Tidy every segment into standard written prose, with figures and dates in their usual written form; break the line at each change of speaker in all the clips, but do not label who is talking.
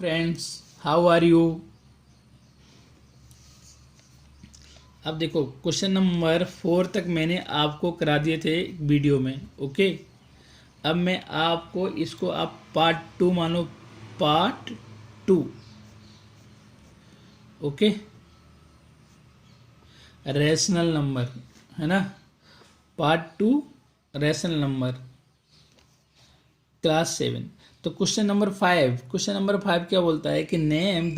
Friends, how are you. अब देखो question number 4 तक मैंने आपको करा दिए थे वीडियो में। ओके, अब मैं आपको इसको आप पार्ट 2 मानो, पार्ट 2। ओके, रैशनल नंबर है ना, पार्ट 2 रैशनल नंबर, क्लास 7। तो क्वेश्चन नंबर 5 क्या बोलता है कि name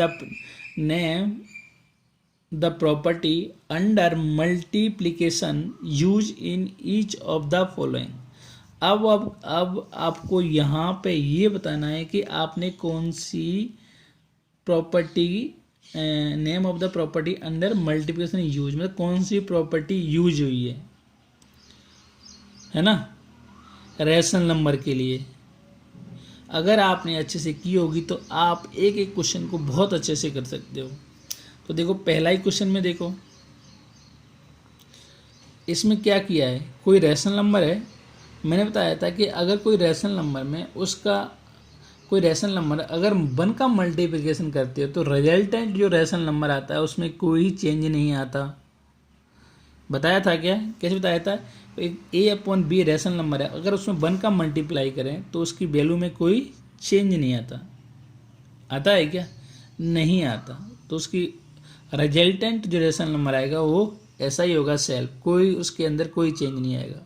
the property under multiplication use in each of the following. अब आपको यहाँ पे ये बताना है कि आपने कौन सी property, name of the property under multiplication use, मतलब कौन सी प्रॉपर्टी यूज हुई है ना, रैशनल नंबर के लिए। अगर आपने अच्छे से की होगी तो आप एक एक क्वेश्चन को बहुत अच्छे से कर सकते हो। तो देखो पहला ही क्वेश्चन में देखो, इसमें क्या किया है, कोई रैशनल नंबर है। मैंने बताया था कि अगर कोई रैशनल नंबर में उसका कोई रैशनल नंबर अगर 1 का मल्टीप्लिकेशन करते हो तो रिजल्टेंट जो रैशनल नंबर आता है उसमें कोई चेंज नहीं आता। बताया था क्या, कैसे बताया था, a/b रैशनल नंबर है, अगर उसमें 1 का मल्टीप्लाई करें तो उसकी वैल्यू में कोई चेंज नहीं आता। आता है क्या, नहीं आता। तो उसकी रिजल्टेंट जो रैशनल नंबर आएगा वो ऐसा ही होगा, सेल्फ, कोई उसके अंदर कोई चेंज नहीं आएगा।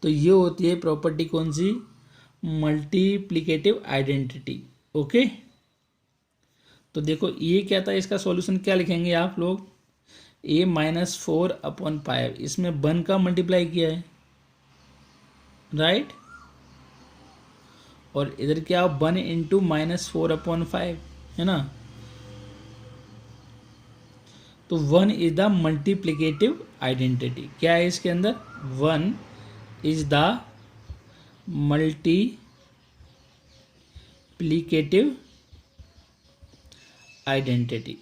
तो ये होती है प्रॉपर्टी कौन सी, मल्टीप्लिकेटिव आइडेंटिटी। ओके, तो देखो ये क्या था, इसका सॉल्यूशन क्या लिखेंगे आप लोग, a-4/5, इसमें 1 का मल्टीप्लाई किया है, राइट, और इधर क्या 1 इंटू -4/5 है ना। तो 1 इज द मल्टीप्लिकेटिव आइडेंटिटी। क्या है इसके अंदर, 1 इज द मल्टीप्लिकेटिव आइडेंटिटी।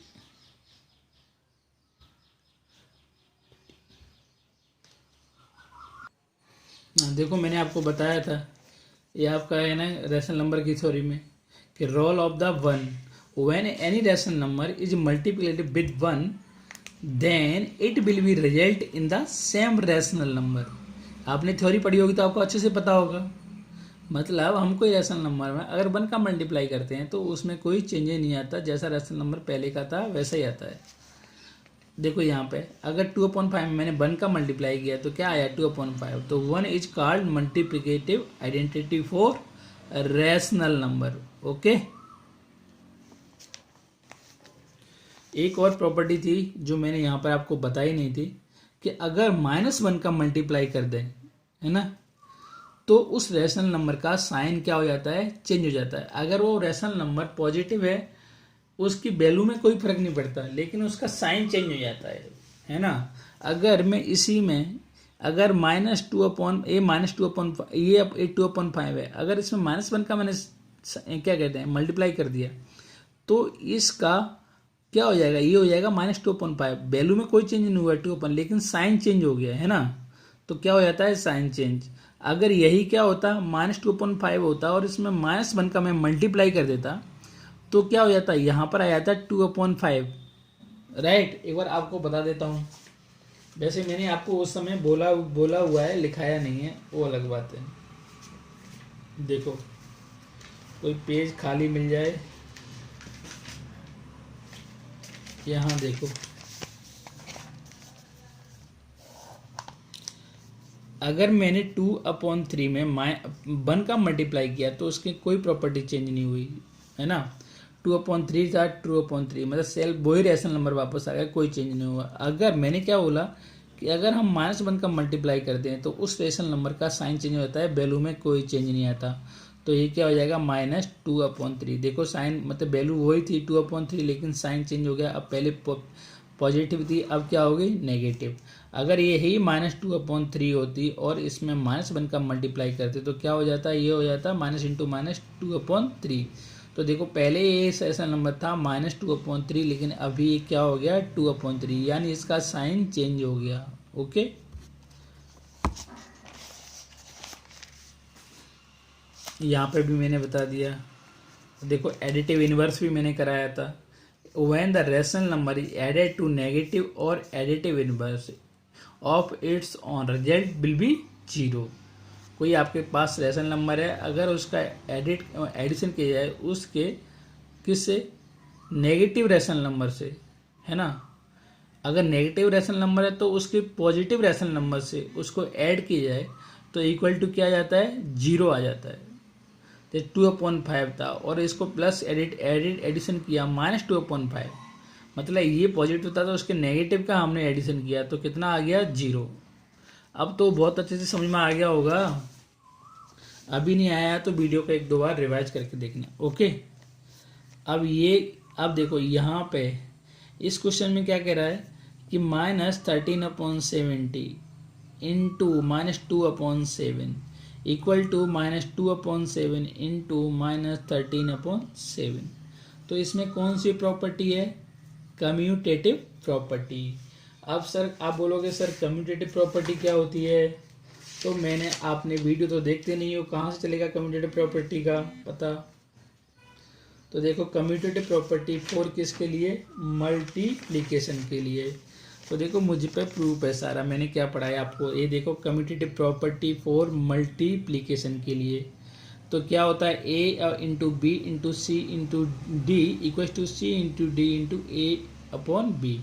देखो मैंने आपको बताया था, ये आपका है ना रैशनल नंबर की थ्योरी में, कि role of the 1, when any rational number is multiplied with 1 then it will be result in the same rational number. आपने थ्योरी पढ़ी होगी तो आपको अच्छे से पता होगा। मतलब हम कोई रैशनल नंबर में अगर 1 का मल्टीप्लाई करते हैं तो उसमें कोई चेंज नहीं आता, जैसा रैशनल नंबर पहले का था वैसा ही आता है। देखो यहाँ पे अगर 2/5 में मैंने 1 का मल्टीप्लाई किया तो क्या आया 2/5, तो 1 is called multiplicative identity for rational number. Okay, एक और प्रॉपर्टी थी जो मैंने यहाँ पर आपको बताई नहीं थी, कि अगर -1 का मल्टीप्लाई कर दें, है ना, तो उस रैशनल नंबर का साइन क्या हो जाता है, चेंज हो जाता है। अगर वो रैशनल नंबर पॉजिटिव है उसकी वैल्यू में कोई फर्क नहीं पड़ता, लेकिन उसका साइन चेंज हो जाता है ना। अगर मैं इसी में अगर -2/5 है, अगर इसमें -1 का मैंने क्या कहते हैं मल्टीप्लाई कर दिया तो इसका क्या हो जाएगा, ये हो जाएगा -2/5, वैल्यू में कोई चेंज नहीं हुआ 2, लेकिन साइन चेंज हो गया है ना। तो क्या हो जाता है, साइन चेंज। अगर यही क्या होता, -2/5 होता और इसमें -1 का मैं मल्टीप्लाई कर देता तो क्या हो जाता, यहाँ पर आ जाता 2/5, राइट। एक बार आपको बता देता हूँ, वैसे मैंने आपको उस समय बोला हुआ है, लिखाया नहीं है, वो अलग बात है। देखो कोई पेज खाली मिल जाए, यहाँ देखो, अगर मैंने 2/3 में 1 का मल्टीप्लाई किया तो उसकी कोई प्रॉपर्टी चेंज नहीं हुई, है ना। 2/3 था 2/3, मतलब सेल्फ वही रैशनल नंबर वापस आ गया, कोई चेंज नहीं हुआ। अगर मैंने क्या बोला कि अगर हम -1 का मल्टीप्लाई करते हैं तो उस रैशनल नंबर का साइन चेंज हो जाता है, वैल्यू में कोई चेंज नहीं आता। तो ये क्या हो जाएगा, -2/3। देखो साइन मतलब वैल्यू वही थी 2/3, लेकिन साइन चेंज हो गया। अब पहले पॉजिटिव थी, अब क्या हो गई, नेगेटिव। अगर ये ही -2/3 होती और इसमें -1 का मल्टीप्लाई करते तो क्या हो जाता, ये हो जाता माइनस इंटू -2/3। तो देखो पहले ये ऐसा नंबर था -2/3, लेकिन अभी ये क्या हो गया 2/3, यानी इसका साइन चेंज हो गया। ओके, यहाँ पे भी मैंने बता दिया, देखो एडिटिव इनवर्स भी मैंने कराया था। When the rational number is added to negative और additive inverse of its on result will be zero. कोई आपके पास रेशनल नंबर है, अगर उसका एडिशन किया जाए उसके किससे, नेगेटिव रेशनल नंबर से, है ना। अगर नेगेटिव रेशनल नंबर है तो उसके पॉजिटिव रेशनल नंबर से उसको ऐड किया जाए तो इक्वल टू क्या आ जाता है, जीरो आ जाता है। तो 2/5 था और इसको प्लस एडिशन किया -2/5, मतलब ये पॉजिटिव था तो उसके नेगेटिव का हमने एडिशन किया तो कितना आ गया, जीरो। अब तो बहुत अच्छे से समझ में आ गया होगा। अभी नहीं आया तो वीडियो को 1-2 बार रिवाइज करके देखना। ओके, अब देखो यहाँ पे इस क्वेश्चन में क्या कह रहा है कि -13/70 इंटू -2/7 इक्वल टू -2/7 इंटू -13/7। तो इसमें कौन सी प्रॉपर्टी है, कम्यूटेटिव प्रॉपर्टी। अब सर आप बोलोगे सर कम्यूटेटिव प्रॉपर्टी क्या होती है, तो मैंने, आपने वीडियो तो देखते नहीं हो, कहाँ से चलेगा कम्यूटेटिव प्रॉपर्टी का पता। तो देखो कम्यूटेटिव प्रॉपर्टी फॉर किसके लिए, मल्टीप्लिकेशन के लिए। तो देखो मुझ पे प्रूफ है सारा, मैंने क्या पढ़ाया आपको, ये देखो कम्यूटेटिव प्रॉपर्टी फॉर मल्टीप्लिकेशन के लिए। तो क्या होता है, a into B into C into D equal to C into D into a/b।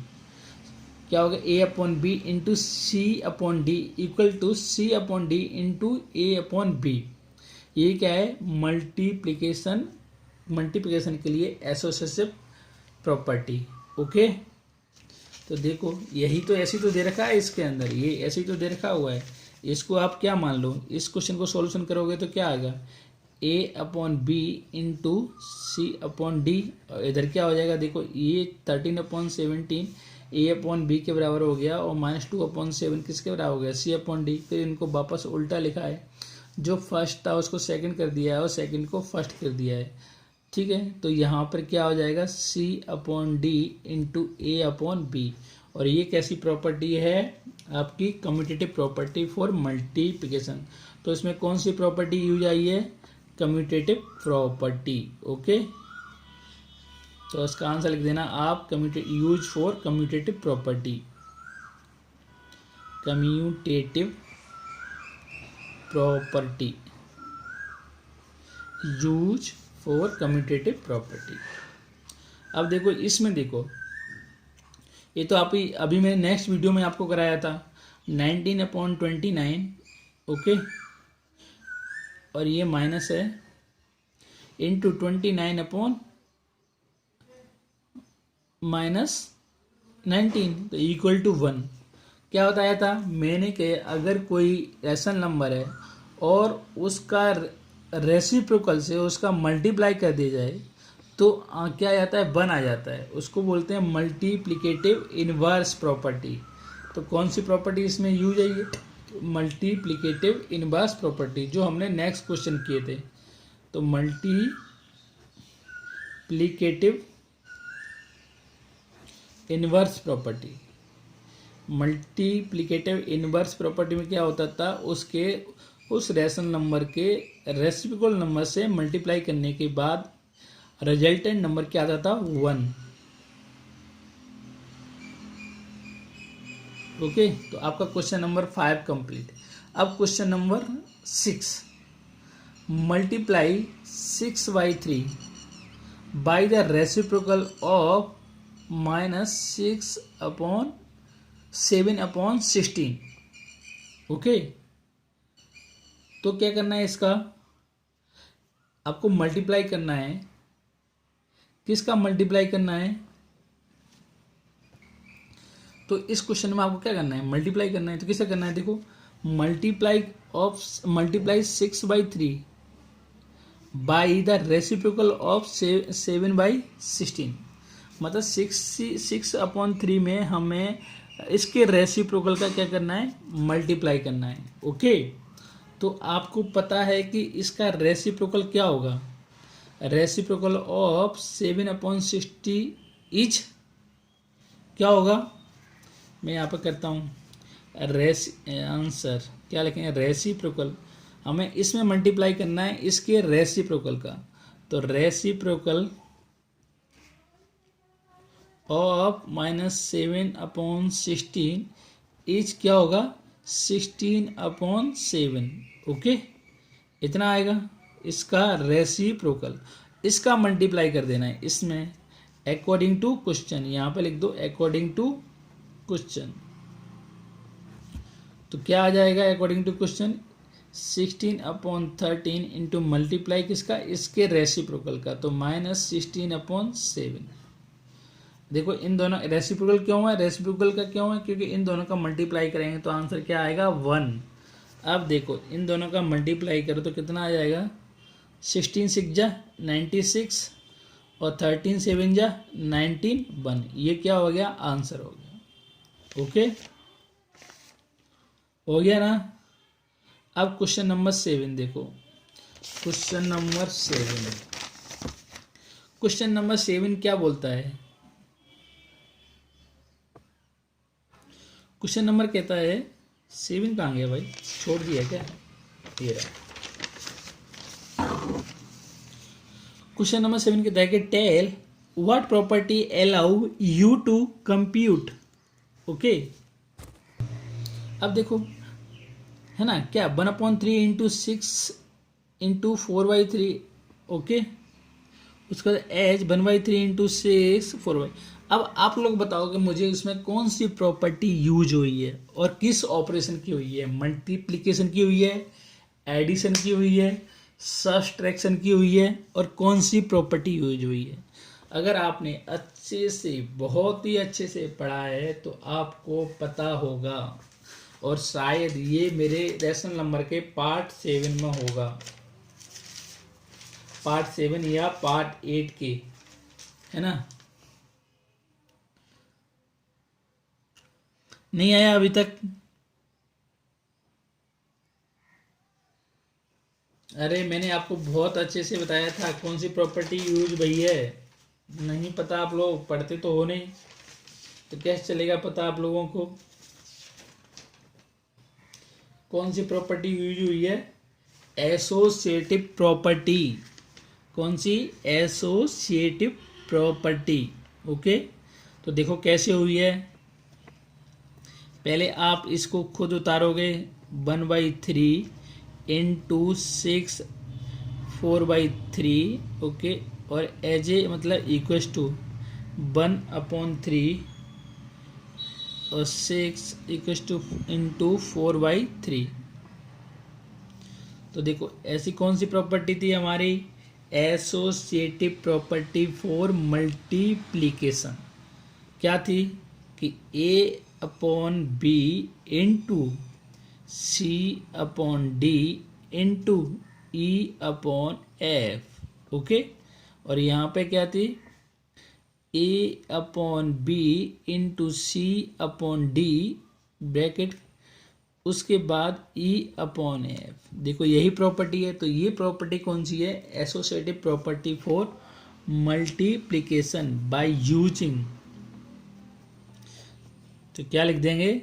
क्या होगा, a/b into c/d equal to c/d into a/b। ये क्या है, मल्टीप्लिकेशन के लिए एसोसिएटिव प्रॉपर्टी। ओके, तो देखो यही तो, ऐसी तो दे रखा है इसके अंदर, ये ऐसी तो दे रखा हुआ है। इसको आप क्या मान लो, इस क्वेश्चन को सॉल्यूशन करोगे तो क्या आएगा, a/b इंटू c/d। इधर क्या हो जाएगा, देखो ये 13/17 a/b के बराबर हो गया और -2/7 किसके बराबर हो गया, c/d। फिर इनको वापस उल्टा लिखा है, जो फर्स्ट था उसको सेकंड कर दिया है और सेकंड को फर्स्ट कर दिया है। ठीक है, तो यहाँ पर क्या हो जाएगा, c/d इंटू a/b। और ये कैसी प्रॉपर्टी है, आपकी कम्यूटेटिव प्रॉपर्टी फॉर मल्टीप्लिकेशन। तो इसमें कौन सी प्रॉपर्टी यूज आई है, कम्यूटेटिव प्रॉपर्टी। ओके, तो इसका आंसर लिख देना आप, use for commutative property, commutative property, use for commutative property. अब देखो इसमें देखो, ये तो आप ही अभी मैंने नेक्स्ट वीडियो में आपको कराया था 19/29। ओके, और ये माइनस है इंटू 29/-19 तो इक्वल टू 1। क्या बताया था मैंने कि अगर कोई रेशनल नंबर है और उसका रेसिप्रोकल से उसका मल्टीप्लाई कर दिया जाए तो क्या आ जाता है, 1 आ जाता है। उसको बोलते हैं मल्टीप्लिकेटिव इनवर्स प्रॉपर्टी। तो कौन सी प्रॉपर्टी इसमें यूज है, ये मल्टीप्लिकेटिव इनवर्स प्रॉपर्टी, जो हमने नेक्स्ट क्वेश्चन किए थे। तो multiplicative inverse property, multiplicative inverse property में क्या होता था, उस रेशनल नंबर के रेसिप्रोकल नंबर से मल्टीप्लाई करने के बाद रिजल्टेंट नंबर क्या आता था, 1। ओके, तो आपका क्वेश्चन नंबर 5 कंप्लीट। अब question number 6, multiply 6/3 by the reciprocal of -6/7/16। Okay, तो क्या करना है, इसका आपको मल्टीप्लाई करना है, किसका मल्टीप्लाई करना है। तो इस क्वेश्चन में आपको क्या करना है, मल्टीप्लाई करना है। तो किससे करना है, देखो multiply 6/3 by the reciprocal of 7/16। मतलब 6/3 में हमें इसके रेसिप्रोकल का क्या करना है, मल्टीप्लाई करना है। ओके, तो आपको पता है कि इसका रेसिप्रोकल क्या होगा, रेसिप्रोकल ऑफ 7/60 इज क्या होगा, मैं यहाँ पर करता हूँ आंसर क्या लिखेंगे, रेसिप्रोकल। हमें इसमें मल्टीप्लाई करना है इसके रेसिप्रोकल का, तो रेसिप्रोकल ऑफ -7/16 इज क्या होगा 16/7। ओके, इतना आएगा इसका रेसिप्रोकल। इसका मल्टीप्लाई कर देना है इसमें अकॉर्डिंग टू क्वेश्चन, यहाँ पे लिख दो अकॉर्डिंग टू क्वेश्चन। तो क्या आ जाएगा according to question 16/13 into multiply किसका, इसके रेसिप्रोकल का, तो -16/7। देखो इन दोनों रेसिप्रोकल क्यों है, रेसिप्रोकल का क्यों है, क्योंकि इन दोनों का मल्टीप्लाई करेंगे तो आंसर क्या आएगा 1। अब देखो इन दोनों का मल्टीप्लाई करो तो कितना आ जाएगा 16 6 जा 96 और 13 7 जा 19 1। ये क्या हो गया आंसर हो गया। ओके, हो गया ना। अब क्वेश्चन नंबर 7 देखो, क्वेश्चन नंबर 7 क्या बोलता है। क्वेश्चन नंबर कहता है 7 कहाँ गया भाई, छोड़ दिया क्या, ये रहा। क्वेश्चन नंबर 7 कहता है कि tell what property allow you to compute. Okay, अब देखो है ना क्या 1/3 इंटू 6 इंटू 4/3। ओके, उसका एच 1/3 इंटू 6 4/। अब आप लोग बताओ कि मुझे इसमें कौन सी प्रॉपर्टी यूज हुई है और किस ऑपरेशन की हुई है, मल्टीप्लिकेशन की हुई है, एडिशन की हुई है, सब्सट्रैक्शन की हुई है, और कौन सी प्रॉपर्टी यूज हुई है। अगर आपने अच्छे से बहुत ही अच्छे से पढ़ा है तो आपको पता होगा, और शायद ये मेरे लेसन नंबर के पार्ट 7 में होगा, पार्ट 7 या पार्ट 8 के, है ना। नहीं आया अभी तक? अरे मैंने आपको बहुत अच्छे से बताया था कौन सी प्रॉपर्टी यूज भई है। नहीं पता, आप लोग पढ़ते तो हो नहीं, तो कैसे चलेगा पता आप लोगों को कौन सी प्रॉपर्टी यूज हुई है। Associative property. कौन सी, एसोसिएटिव प्रॉपर्टी। ओके, तो देखो कैसे हुई है। पहले आप इसको खुद उतारोगे 1/3 इंटू 6 4/3। ओके, और एज ए मतलब इक्वस टू 1/3 और 6 इक्वस टू इंटू 4/3। तो देखो ऐसी कौन सी प्रॉपर्टी थी हमारी, एसोसिएटिव प्रॉपर्टी फॉर मल्टीप्लीकेशन। क्या थी कि A/B into C/D into E/F। Okay, और यहाँ पे क्या थी A/B इंटू C/D ब्रैकेट, उसके बाद E/F। देखो यही प्रॉपर्टी है, तो ये प्रॉपर्टी कौन सी है, associative property for multiplication by using. तो क्या लिख देंगे,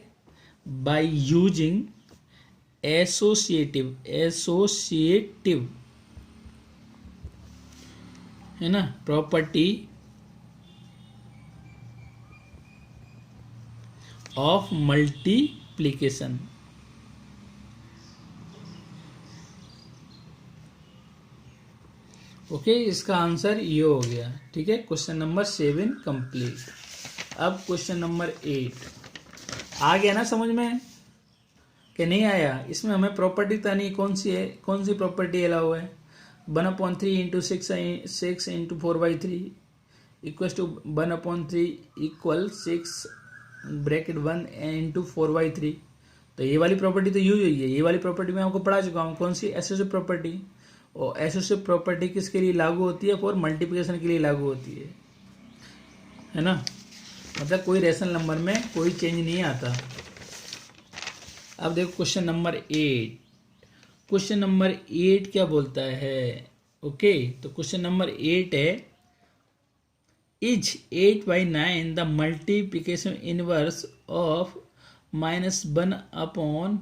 बाय यूजिंग एसोसिएटिव, एसोसिएटिव है ना प्रॉपर्टी ऑफ मल्टीप्लिकेशन। ओके, इसका आंसर ये हो गया। ठीक है, क्वेश्चन नंबर 7 कंप्लीट। अब क्वेश्चन नंबर 8 आ गया ना समझ में कि नहीं आया। इसमें हमें प्रॉपर्टी बतानी कौन सी है, कौन सी प्रॉपर्टी अलाउ है। 1/3 into 6 into 4/3 equal to 1/3 equal 6 bracket 1 into 4/3। तो ये वाली प्रॉपर्टी तो यूज हुई है, ये वाली प्रॉपर्टी मैं आपको पढ़ा चुका हूँ। कौन सी, एसोसिएटिव प्रॉपर्टी। और एसोसिएटिव प्रॉपर्टी किसके लिए लागू होती है, फॉर मल्टीप्लिकेशन के लिए लागू होती है ना। मतलब कोई रेशनल नंबर में कोई चेंज नहीं आता। अब देखो क्वेश्चन नंबर 8। क्वेश्चन नंबर 8 क्या बोलता है। ओके, तो क्वेश्चन नंबर 8 है, is 8/9 the multiplication inverse of -1/-1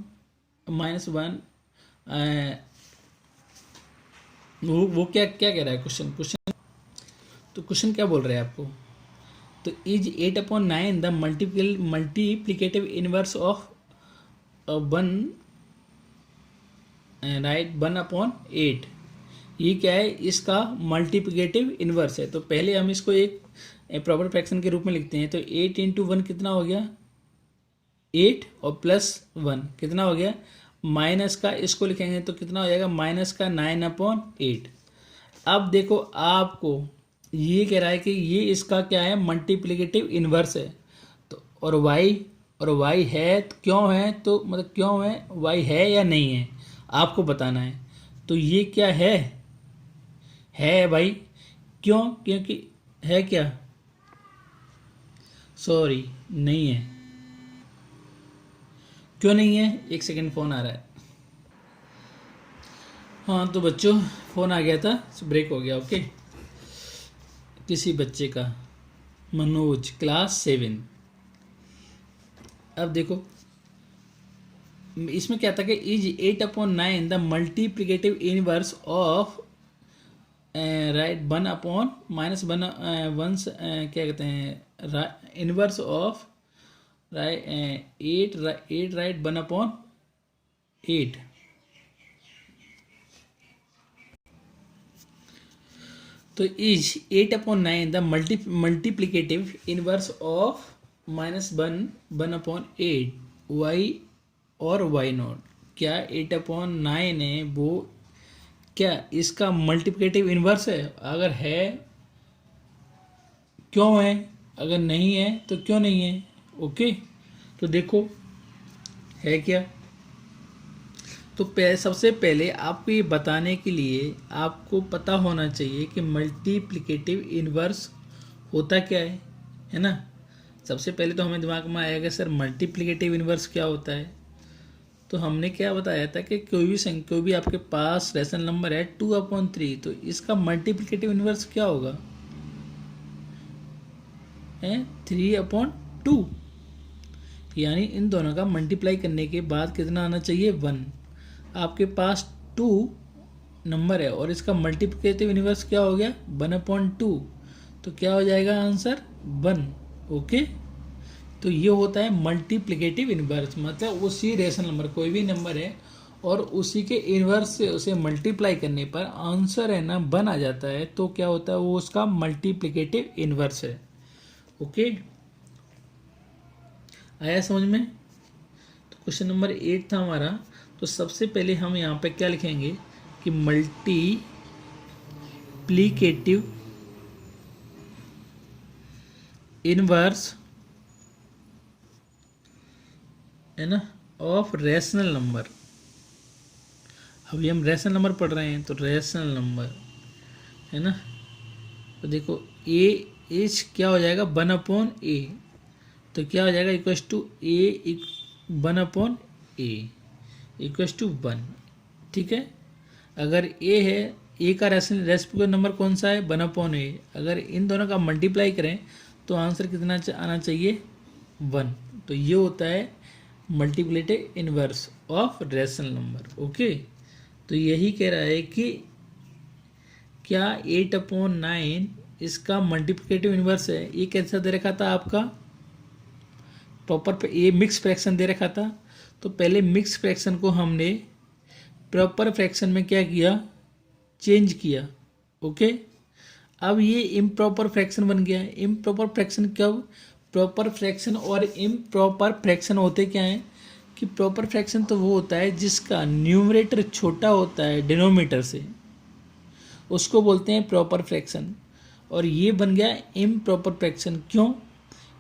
वो क्या क्या कह रहा है क्वेश्चन क्वेश्चन तो क्वेश्चन क्या बोल रहे हैं आपको? तो is 8/9 the multiplicative inverse of 1, right, 1/8। ये क्या है? इसका मल्टीप्लिकेटिव इनवर्स है। तो पहले हम इसको एक प्रॉपर फ्रैक्शन के रूप में लिखते हैं। तो 8 × 1 कितना हो गया? 8 और +1 कितना हो गया? माइनस का इसको लिखेंगे तो कितना हो जाएगा? -9/8। अब देखो आपको ये कह रहा है कि ये इसका क्या है? मल्टीप्लिकेटिव इनवर्स है। तो और y है तो क्यों है? तो मतलब क्यों है? y है या नहीं है आपको बताना है। तो ये क्या है भाई। क्यों? क्योंकि है क्या? सॉरी, नहीं है। क्यों नहीं है? एक सेकंड, फोन आ रहा है। हाँ तो बच्चों, फोन आ गया था, ब्रेक हो गया। ओके, किसी बच्चे का, मनोज, क्लास 7। अब देखो इसमें क्या था कि is 8/9 the multiplicative inverse of, right, 1/-1 क्या कहते हैं, इनवर्स ऑफ, राइट, 8, राइट, 1/8। तो is 8/9 the multiplicative inverse of -1/8 y और y0। क्या 8/9 है वो क्या इसका मल्टीप्लिकेटिव इनवर्स है? अगर है क्यों है, अगर नहीं है तो क्यों नहीं है। ओके, तो देखो है क्या। तो सबसे पहले आपको ये बताने के लिए आपको पता होना चाहिए कि मल्टीप्लिकेटिव इनवर्स होता क्या है ना। सबसे पहले तो हमें दिमाग में आएगा सर मल्टीप्लिकेटिव इनवर्स क्या होता है। तो हमने क्या बताया था कि कोई भी आपके पास रेशनल नंबर है 2/3, तो इसका मल्टीप्लिकेटिव इनवर्स क्या होगा? है 3/2। यानी इन दोनों का मल्टीप्लाई करने के बाद कितना आना चाहिए? 1। आपके पास 2 नंबर है और इसका मल्टीप्लिकेटिव इनवर्स क्या हो गया? 1/2। तो क्या हो जाएगा आंसर? 1। ओके, तो ये होता है मल्टीप्लिकेटिव इनवर्स। मतलब उसी रेशनल नंबर, कोई भी नंबर है और उसी के इनवर्स से उसे मल्टीप्लाई करने पर आंसर है ना 1 आ जाता है, तो क्या होता है? वो उसका मल्टीप्लिकेटिव इनवर्स है। ओके, आया समझ में? तो क्वेश्चन नंबर 8 था हमारा। तो सबसे पहले हम यहाँ पे क्या लिखेंगे कि मल्टीप्लिकेटिव इनवर्स है ना ऑफ रेशनल नंबर। अभी हम रेशनल नंबर पढ़ रहे हैं, तो रेशनल नंबर है ना। तो देखो ए एच क्या हो जाएगा? 1/a। तो क्या हो जाएगा? Equals to A 1/a equals to 1। ठीक है, अगर ए है, ए का रेसिप्रोकल नंबर कौन सा है? 1/a। अगर इन दोनों का मल्टीप्लाई करें तो आंसर कितना आना चाहिए? 1। तो ये होता है multiplicative inverse of rational number. Okay, तो यही कह रहा है कि क्या 8/9 इसका मल्टीप्लिकेटिव इनवर्स है। ये कैसा दे रखा था आपका? प्रॉपर ये मिक्स फ्रैक्शन दे रखा था। तो पहले मिक्स फ्रैक्शन को हमने प्रॉपर फ्रैक्शन में क्या किया? चेंज किया। ओके, अब ये इम्प्रॉपर फ्रैक्शन बन गया। इम्प्रॉपर फ्रैक्शन कब? प्रॉपर फ्रैक्शन और इम्प्रॉपर फ्रैक्शन होते क्या हैं कि प्रॉपर फ्रैक्शन तो वो होता है जिसका न्यूमरेटर छोटा होता है डिनोमिनेटर से, उसको बोलते हैं प्रॉपर फ्रैक्शन। और ये बन गया इम्प्रॉपर फ्रैक्शन। क्यों?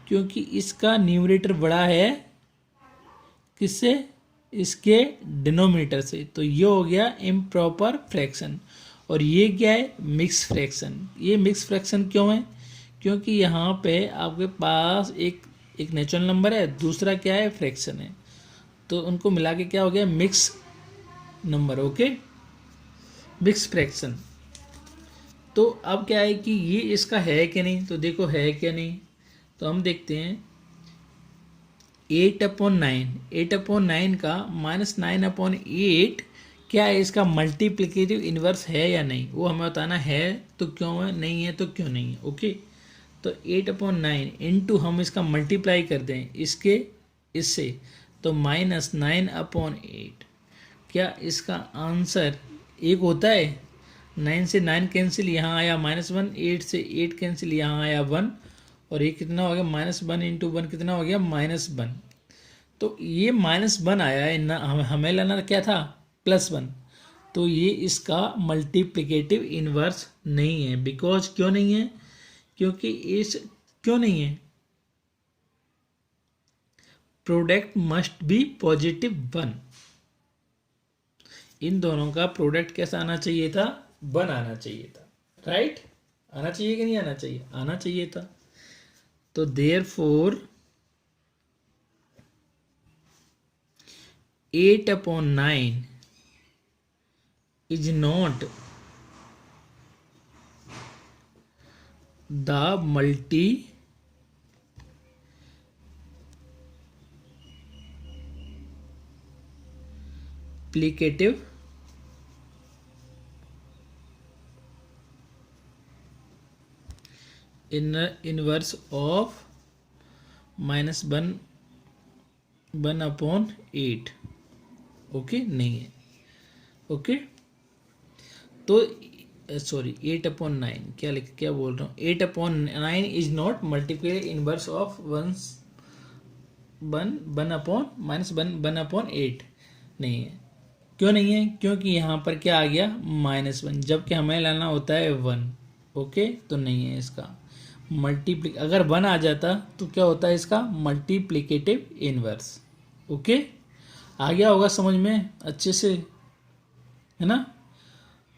क्योंकि इसका न्यूमरेटर बड़ा है किससे? इसके डिनोमिनेटर से। तो ये हो गया इम्प्रॉपर फ्रैक्शन। और ये क्या है? Mix fraction. ये मिक्स फ्रैक्शन क्यों है? क्योंकि यहाँ पे आपके पास एक नेचुरल नंबर है, दूसरा क्या है? फ्रैक्शन है। तो उनको मिला के क्या हो गया? Mix number. Okay, mix fraction. तो अब क्या है कि ये इसका है कि नहीं। तो देखो है क्या नहीं। तो हम देखते हैं 8/9 का -9/8 क्या इसका मल्टीप्लिकेटिव इन्वर्स है या नहीं, वो हमें बताना है तो क्यों है, नहीं है तो क्यों नहीं है। ओके, तो 8/9 इंटू हम इसका मल्टीप्लाई कर दें इसके इससे, तो -9/8। क्या इसका आंसर एक होता है? 9 से 9 कैंसिल, यहाँ आया -1, 8 से 8 कैंसिल, यहाँ आया 1, और ये कितना हो गया -1 इंटू 1 कितना हो गया -1। तो ये -1 आया है ना, हमें लाना क्या था +1, तो ये इसका मल्टीप्लिकेटिव इन्वर्स नहीं है। बिकॉज क्यों नहीं है? क्योंकि इस क्यों नहीं है, प्रोडक्ट मस्ट बी +1। इन दोनों का प्रोडक्ट कैसा आना चाहिए था? 1 आना चाहिए था, राइट? आना चाहिए कि नहीं आना चाहिए? आना चाहिए था। तो therefore 8/9 is not the multiplicative inverse of -1/8। Okay, नहीं है। ओके, तो सॉरी 8/9 क्या बोल रहा हूँ, 8/9 is not multiplicative inverse of 1/8 नहीं है। क्यों नहीं है? क्योंकि यहाँ पर क्या आ गया -1, जबकि हमें लाना होता है 1। ओके, तो नहीं है इसका अगर 1 आ जाता तो क्या होता है इसका मल्टीप्लिकेटिव इनवर्स। ओके, आ गया होगा समझ में अच्छे से, है ना?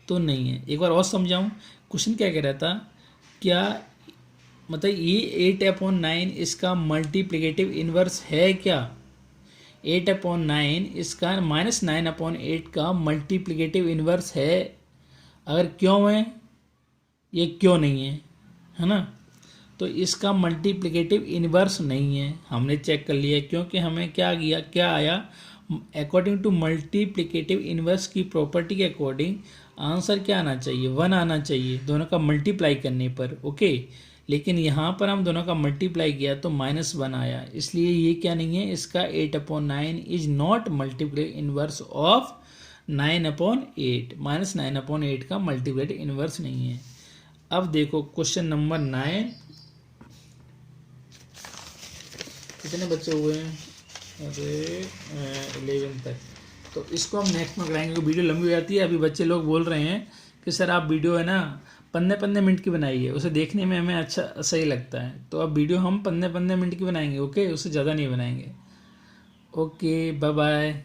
तो नहीं है। एक बार और समझाऊं, क्वेश्चन क्या कह रहा था, क्या मतलब ये 8/9 इसका मल्टीप्लिकेटिव इनवर्स है क्या? 8/9 इसका -9/8 का मल्टीप्लिकेटिव इनवर्स है? अगर क्यों है, ये क्यों नहीं है ना? तो इसका मल्टीप्लिकेटिव इनवर्स नहीं है, हमने चेक कर लिया। क्योंकि हमें क्या आया अकॉर्डिंग टू मल्टीप्लिकेटिव इनवर्स की प्रॉपर्टी के अकॉर्डिंग आंसर क्या आना चाहिए? 1 आना चाहिए दोनों का मल्टीप्लाई करने पर। ओके, लेकिन यहाँ पर हम दोनों का मल्टीप्लाई किया तो -1 आया, इसलिए ये क्या नहीं है इसका 8/9 is not multiplicative inverse of 9/8। -9/8 का मल्टीप्लिकेटिव इनवर्स नहीं है। अब देखो क्वेश्चन नंबर 9, कितने बच्चे हुए हैं? अरे 11 तक, तो इसको हम नेक्स्ट में कराएंगे क्योंकि वीडियो लंबी हो जाती है। अभी बच्चे लोग बोल रहे हैं कि सर आप वीडियो है ना 15-15 मिनट की बनाइए, उसे देखने में हमें अच्छा सही लगता है, तो अब वीडियो हम 15-15 मिनट की बनाएंगे। ओके, उससे ज़्यादा नहीं बनाएंगे। Okay, bye bye.